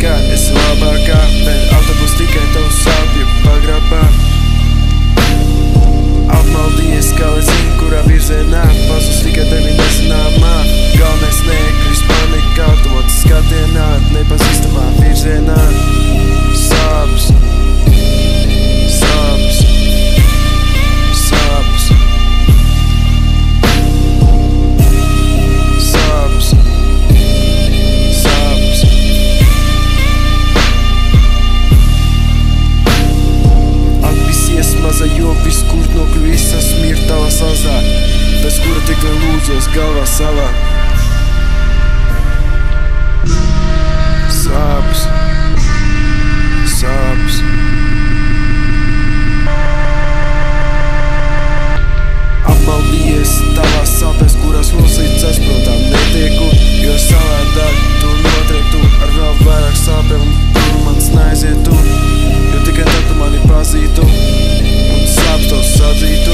ka esi labākā, bet autobus tikai tavu sāpju pagrabā. Apmaldījies, kā lai zini, kurā virzienā, pazūs tikai tevi nezināmā. Galvenais nekrist panikā, tuvotas skatienā, nepazīstamā virzienā. Sāpes, sāpes, sāpes, sāpes, sāpes. Atpisies maza, jo viss, kur nokļuvis, esmu ir tavā sazā, bez kura tikai lūdzos galvā savā. Sāpes, sāpes. Apmaldījies tavās sāpēs, kurās nosīts aizprotām netieku, jo savādāk tu notriektu ar vēl vairāk sāpēm, un tu mans neaizietu, jo tikai tad tu mani pazītu, un sāpes tev sadzītu.